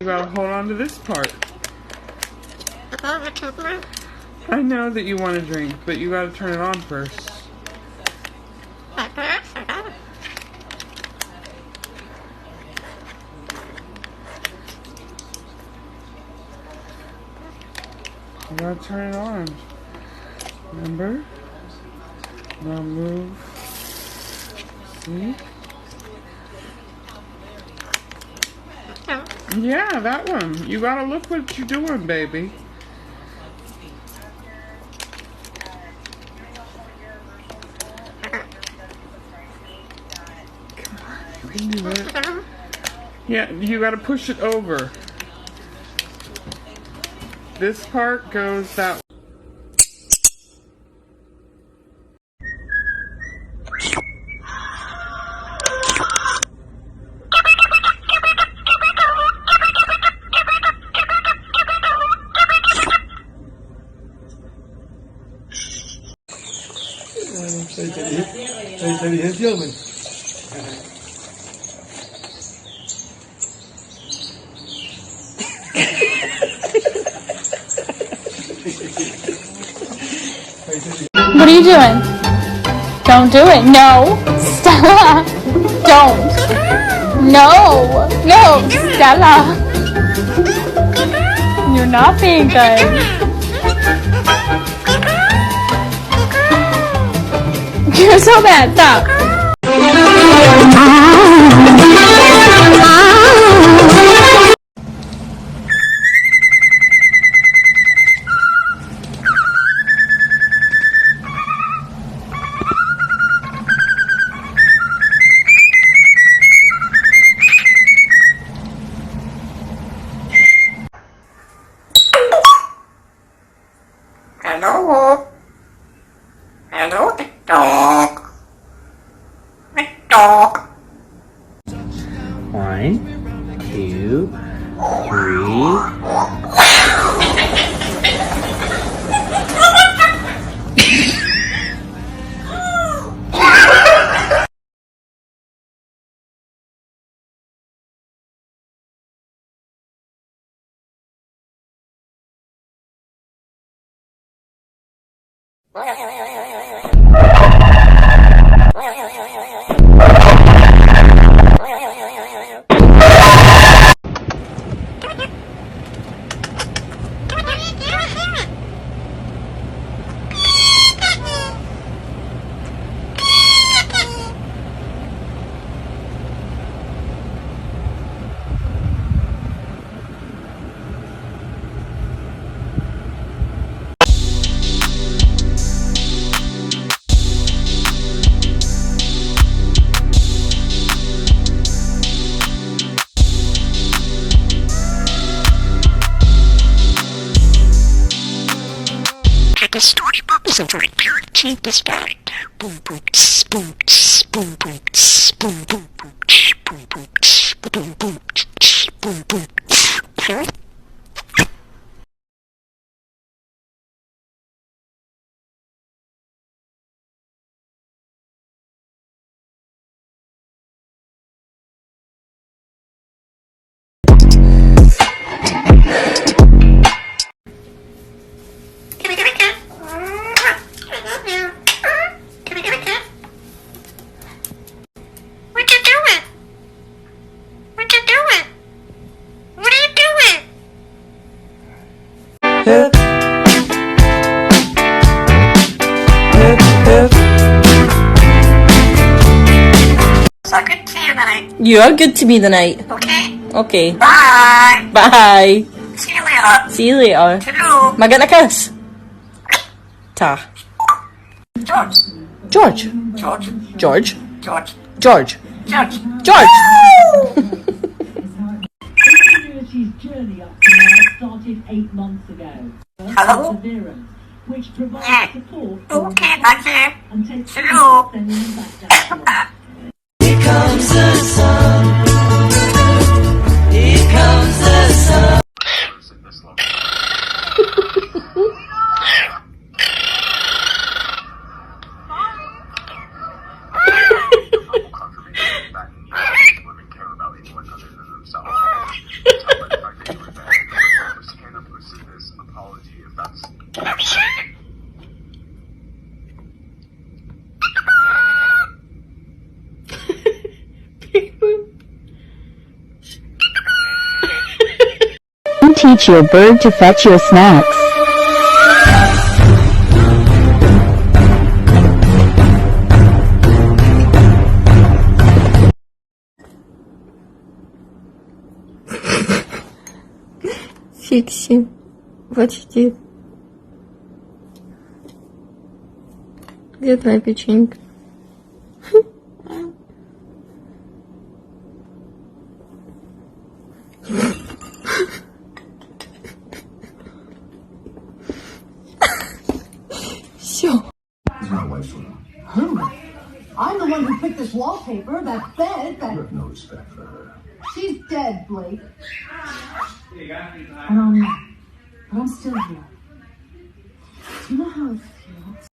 You gotta hold on to this part. I know that you want a drink, but you gotta turn it on first. You gotta turn it on. Remember? Now move. See? Yeah, that one. You gotta look what you're doing, baby. Come on, you can do it. Yeah, you gotta push it over. This part goes that way. What are you doing? Don't do it. No. Stella. Don't. No. No. Stella. You're not being good. You're so bad. Stop. Hello? Hello, the dog. The dog. 1, 2, 3. The storybook is over at Parrot. Check this out. Boom, boom, boom, boom, boom, boom, boom, boom, boom, boom, boom, boom, boom. Parrot. So good to see you tonight. You are good to me tonight. Okay? Okay. Bye. Bye. See you later. See you later. Hello. Am I getting a kiss? Ta. George. George. George. George. George. George. George. George. Security's journey up to now started 8 months ago. Hello? Perseverance, which provides Yeah. support Okay, thank you. and takes Hello. sending them back down to earth. Here comes the sun. Here comes the sun. Women care about each one other than themselves. teach your bird to fetch your snacks. Фикси, почти. Где твоя печенька? Все. Who? I'm the one who picked this wallpaper, that bed, that... You have no respect for her. She's dead, Blake. And I'm not. But I'm still here. Do you know how it feels?